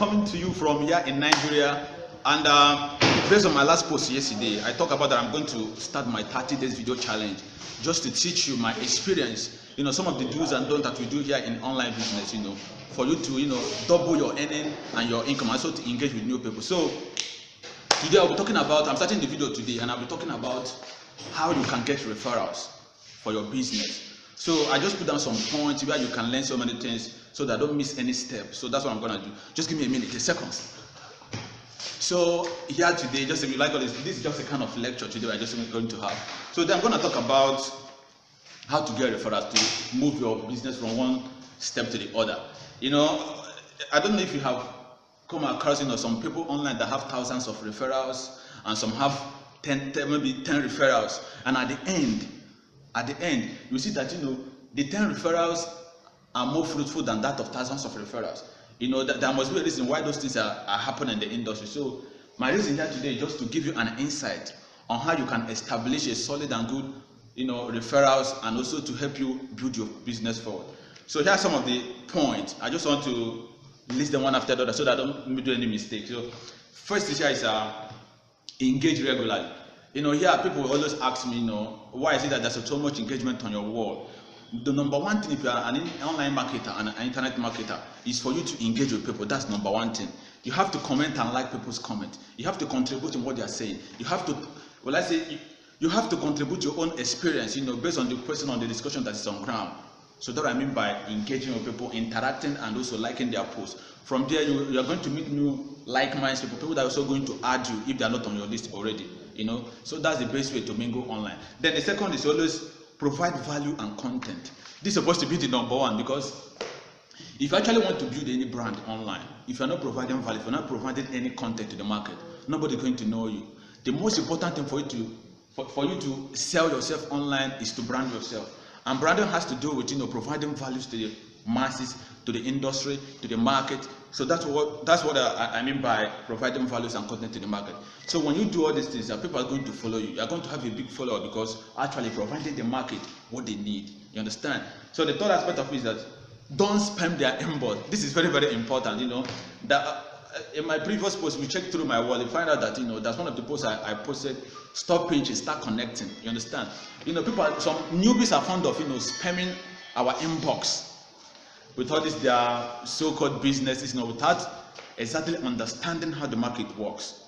coming to you from here in Nigeria, and based on my last post yesterday, I talked about that I'm going to start my 30 days video challenge just to teach you my experience, some of the do's and don'ts that we do here in online business, for you to, double your earning and your income, and also to engage with new people. So today I'll be talking about, I'm starting the video today, and I'll be talking about how you can get referrals for your business. So I just put down some points where you can learn so many things so that I don't miss any step. So that's what I'm going to do. Just give me a minute, a second. So here today, just if you like all this is just a kind of lecture today we're just going to have. So then I'm going to talk about how to get referrals, to move your business from one step to the other. I don't know if you have come across some people online that have thousands of referrals, and some have maybe 10 referrals, and at the end you see that the 10 referrals are more fruitful than that of thousands of referrals. That there must be a reason why those things are happening in the industry. So my reason here today is just to give you an insight on how you can establish a solid and good referrals, and also to help you build your business forward. So here are some of the points. I just want to list them one after the other so that I don't do any mistakes. So first is here is engage regularly. Here people always ask me, why is it that there's so much engagement on your wall? The number one thing, if you are an online marketer and an internet marketer, is for you to engage with people. That's number one thing. You have to comment and like people's comments. You have to contribute in what they are saying. You have to, you have to contribute your own experience, based on the person, on the discussion that is on ground. So that I mean by engaging with people, interacting, and also liking their posts. From there, you are going to meet new like-minded people that are also going to add you if they are not on your list already. So that's the best way to mingle online. Then the second is always provide value and content. This is supposed to be the number one, because if you actually want to build any brand online, if you're not providing value, if you're not providing any content to the market, nobody's going to know you. The most important thing for you to sell yourself online is to brand yourself. And branding has to do with providing values to the masses, to the industry, to the market. So that's what I mean by providing values and content to the market. So when you do all these things, people are going to follow you. You're going to have a big follower, because actually providing the market what they need. You understand? So the third aspect of it is that don't spam their inbox. This is very, very important. That in my previous post, we checked through my wall, you find out that that's one of the posts I posted. Stop pinching, start connecting. You understand? Some newbies are fond of spamming our inbox with all this their so-called businesses, without exactly understanding how the market works.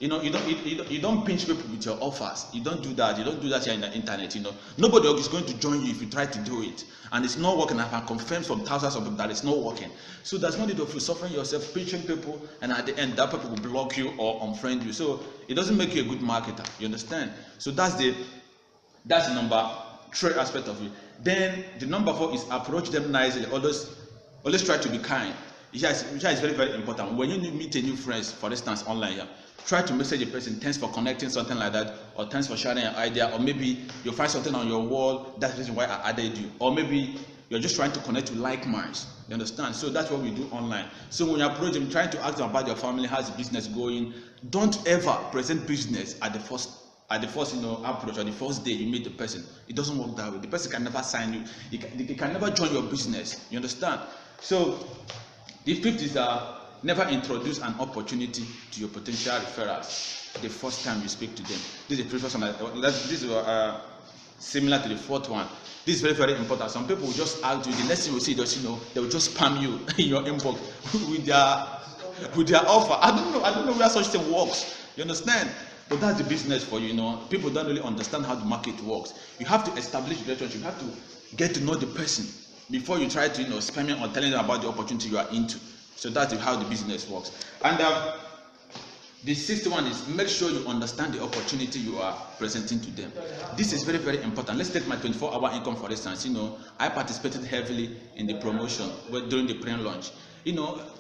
You don't pinch people with your offers. You don't do that. You don't do that here in the internet. Nobody is going to join you if you try to do it, and it's not working. I can confirm from thousands of people that it's not working. So there's no need of you suffering yourself, pinching people, and at the end that people will block you or unfriend you. So it doesn't make you a good marketer. You understand? So that's the number 3 aspect of it. Then the number 4 is approach them nicely. Always try to be kind. Here is very, very important. When you meet a new friend, for instance, online here, try to message a person, thanks for connecting, something like that, or thanks for sharing an idea, or maybe you find something on your wall, that's the reason why I added you, or maybe you're just trying to connect with like minds. You understand? So that's what we do online. So when you approach them, trying to ask them about your family, how's the business going, don't ever present business at the first approach, or the first day you meet the person. It doesn't work that way. The person can never sign you. He can never join your business. You understand? So the 5th is never introduce an opportunity to your potential referrals the first time you speak to them. This is the previous one. This is similar to the 4th one. This is very, very important. Some people will just ask you. The next thing you see, they will just spam you in your inbox with their offer. I don't know where such thing works. You understand? But that's the business for you. People don't really understand how the market works. You have to establish a relationship. You have to get to know the person before you try to spamming or telling them about the opportunity you are into. So that's how the business works. And the 6th one is make sure you understand the opportunity you are presenting to them. This is very, very important. Let's take my 24-hour income for instance. I participated heavily in the promotion during the pre-launch.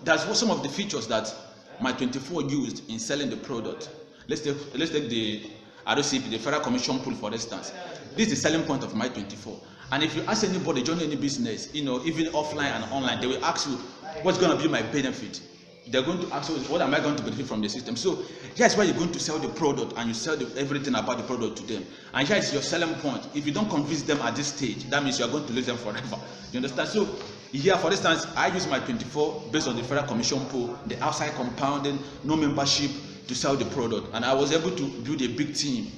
That's some of the features that my 24 used in selling the product. Let's take the ROCP, the Federal Commission Pool, for instance. This is the selling point of my 24. And if you ask anybody joining any business, even offline and online, they will ask you, what's going to be my benefit? they're going to ask you, what am I going to benefit from the system? So here's why you're going to sell the product, and you sell everything about the product to them. And here is your selling point. If you don't convince them at this stage, that means you're going to lose them forever. You understand? So here, for instance, I use my 24 based on the referral commission pool, the outside compounding, no membership, to sell the product. And I was able to build a big team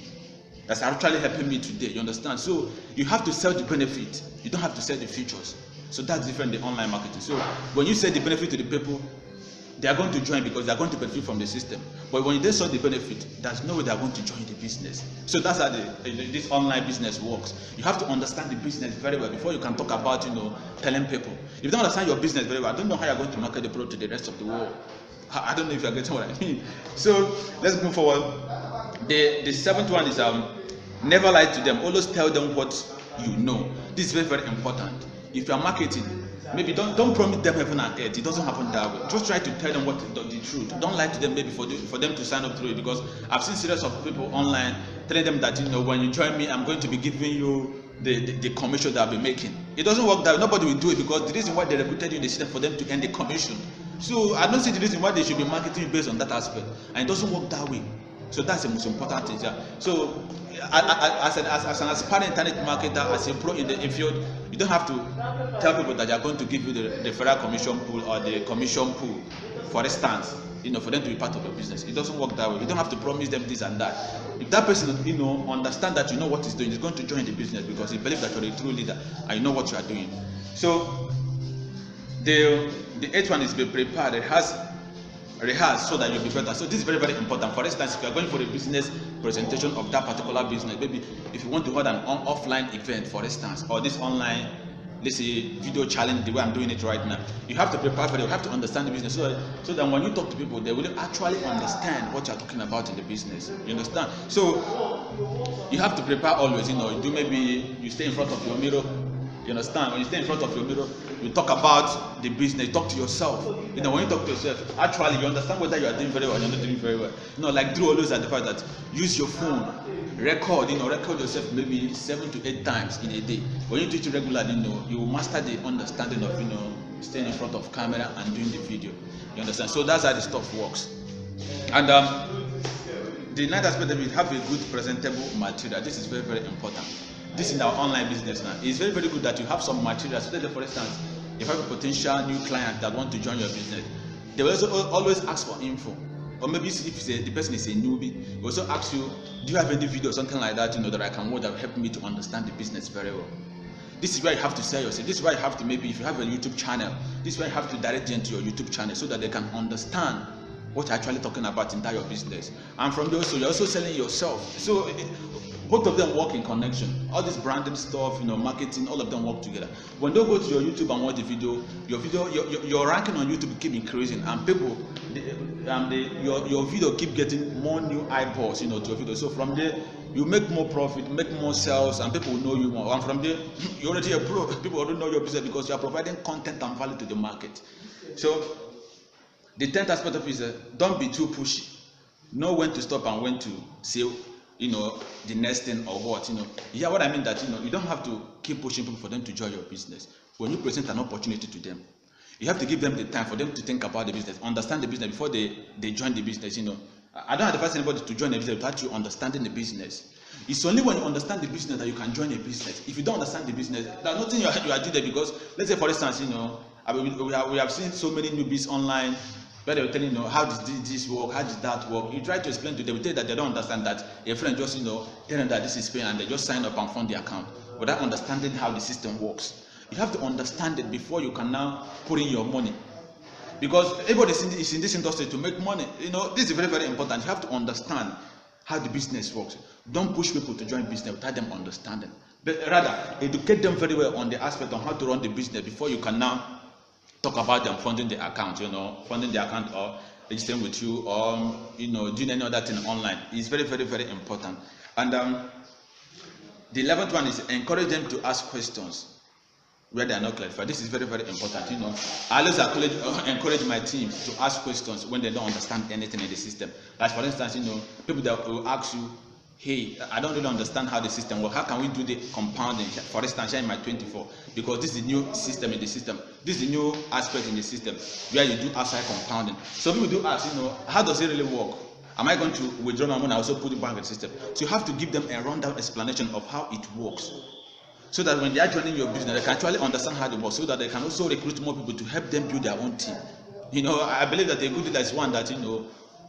that's actually helping me today. You understand? So you have to sell the benefit. You don't have to sell the features. So that's different than online marketing. So when you sell the benefit to the people, they are going to join because they are going to benefit from the system. But when they saw the benefit, there's no way they are going to join the business. So that's how this online business works. You have to understand the business very well before you can talk about, telling people. If you don't understand your business very well, I don't know how you're going to market the product to the rest of the world. I don't know if you're getting what I mean. So let's move forward. The seventh one is never lie to them. Always tell them what you know. This is very, very important. If you're marketing, maybe don't promise them heaven and earth. It doesn't happen that way. Just try to tell them what the truth. Don't lie to them maybe for them to sign up through it, because I've seen series of people online telling them that when you join me, I'm going to be giving you the commission that I'll be making. It doesn't work that way. Nobody will do it, because the reason why they recruited you in the system for them to earn the commission. So I don't see the reason why they should be marketing based on that aspect, and it doesn't work that way. So that's the most important thing. So as an aspiring internet marketer, as a pro in the field, you don't have to tell people that they are going to give you the referral commission pool or the commission pool, for instance, for them to be part of your business. It doesn't work that way. You don't have to promise them this and that. If that person, understand that you know what he's doing, he's going to join the business because he believes that you're a true leader and you know what you are doing. So the eighth one is be prepared. It has rehearse so that you'll be better. So this is very, very important. For instance, if you're going for a business presentation of that particular business, maybe if you want to hold an offline event, for instance, or this online, let's say, video challenge, the way I'm doing it right now, you have to prepare for it. You have to understand the business so that when you talk to people, they will actually understand what you're talking about in the business. You understand? So you have to prepare always. Maybe you stay in front of your mirror. You understand? When you stay in front of your mirror, you talk about the business, you talk to yourself. When you talk to yourself, actually you understand whether you are doing very well or you're not doing very well. Like Drew always advise that use your phone, record yourself maybe 7 to 8 times in a day. When you do it regularly, you will master the understanding of staying in front of camera and doing the video. You understand? So that's how the stuff works. And the ninth aspect of it, have a good presentable material. This is very, very important. This is our online business now. It's very, very good that you have some material. So for instance, if you have a potential new client that want to join your business, they will also always ask for info. Or maybe if the person is a newbie, they also ask you, do you have any video or something like that, that I can watch that will help me to understand the business very well. This is where you have to sell yourself. This is why you have to, maybe if you have a YouTube channel, this is why you have to direct them to your YouTube channel so that they can understand what you're actually talking about in your business. And from there also, you're also selling yourself. So both of them work in connection. All this branding stuff, marketing, all of them work together. When they go to your YouTube and watch the video, your ranking on YouTube keep increasing, and people, your video keep getting more new eyeballs, to your video. So from there, you make more profit, make more sales, and people will know you more. And from there, you're already a pro. People already know your business because you are providing content and value to the market. So the 10th aspect of it is don't be too pushy. Know when to stop and when to say, the next thing or what, Yeah, what I mean that, you don't have to keep pushing people for them to join your business. When you present an opportunity to them, you have to give them the time for them to think about the business, understand the business before they join the business, I don't advise anybody to join a business without you understanding the business. It's only when you understand the business that you can join a business. If you don't understand the business, there's nothing you are doing there, because, let's say for instance, we have seen so many newbies online where they were telling how did this work, how did that work. You try to explain to them, tell that they don't understand that a friend just tell them that this is paying and they just sign up and fund the account without understanding how the system works. You have to understand it before you can now put in your money, because everybody is in this industry to make money. This is very, very important. You have to understand how the business works. Don't push people to join business without them understanding, but rather educate them very well on the aspect of how to run the business before you can now talk about them funding the account, funding the account or registering with you, or doing any other thing online. Is very, very, very important. And the 11th one is encourage them to ask questions where they are not clarified. This is very, very important. I always encourage my team to ask questions when they don't understand anything in the system. Like for instance, people that will ask you, hey, I don't really understand how the system works. How can we do the compounding? For instance, here in my 24, because this is the new system in the system. This is the new aspect in the system where you do outside compounding. So people do ask, how does it really work? Am I going to withdraw my money and also put it back in the system? So you have to give them a rundown explanation of how it works, so that when they are joining your business, they can actually understand how it works, so that they can also recruit more people to help them build their own team. I believe that a good leader is one that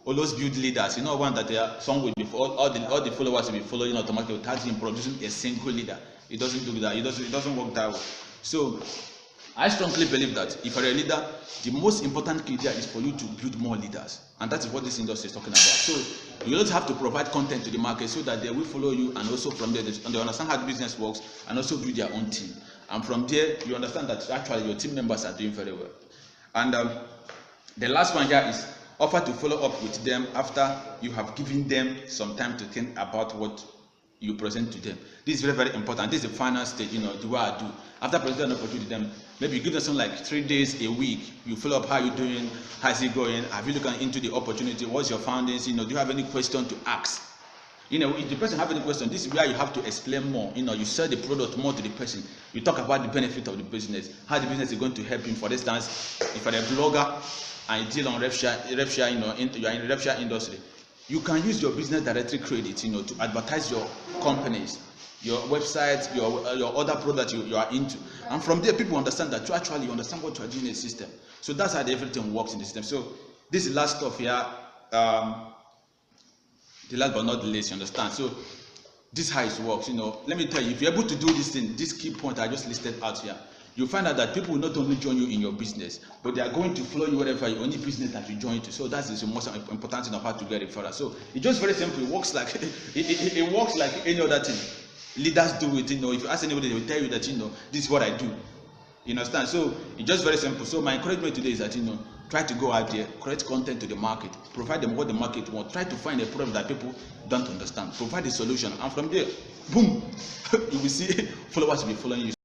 always build leaders. One that some will be all the followers will be following automatically without him producing a single leader. It doesn't do that. It doesn't work that way. So I strongly believe that if you're a leader, the most important key there is for you to build more leaders, and that is what this industry is talking about. So you just have to provide content to the market so that they will follow you, and also from there they understand how the business works and also build their own team. And from there you understand that actually your team members are doing very well. And the last one here is offer to follow up with them after you have given them some time to think about what you present to them. This is very, very important. This is the final stage, the way I do. After presenting an opportunity to them, maybe you give them something like 3 days, a week. You follow up, how you doing, how's it going, have you looked into the opportunity, what's your findings, do you have any question to ask? If the person have any question, this is where you have to explain more. You sell the product more to the person. You talk about the benefit of the business, how the business is going to help him. For instance, if you're a blogger and you deal on Referral, you are in the Referral industry, you can use your business directory credit, to advertise your companies, your website, your other products you are into, and from there people understand that you actually understand what you are doing in the system. So that's how everything works in the system. So this is the last stuff here. The last but not the least, you understand. So this is how it works. Let me tell you, if you're able to do this thing, this key point I just listed out here, you'll find out that people will not only join you in your business, but they are going to follow you wherever you any business that you join to. So that is the most important thing of how to get referrals. So it's just very simple. It works like it works like any other thing. Leaders do it. If you ask anybody, they will tell you that this is what I do. You understand? So it's just very simple. So my encouragement today is that try to go out there, create content to the market, provide them what the market wants, try to find a problem that people don't understand, provide a solution, and from there, boom, you will see followers will be following you.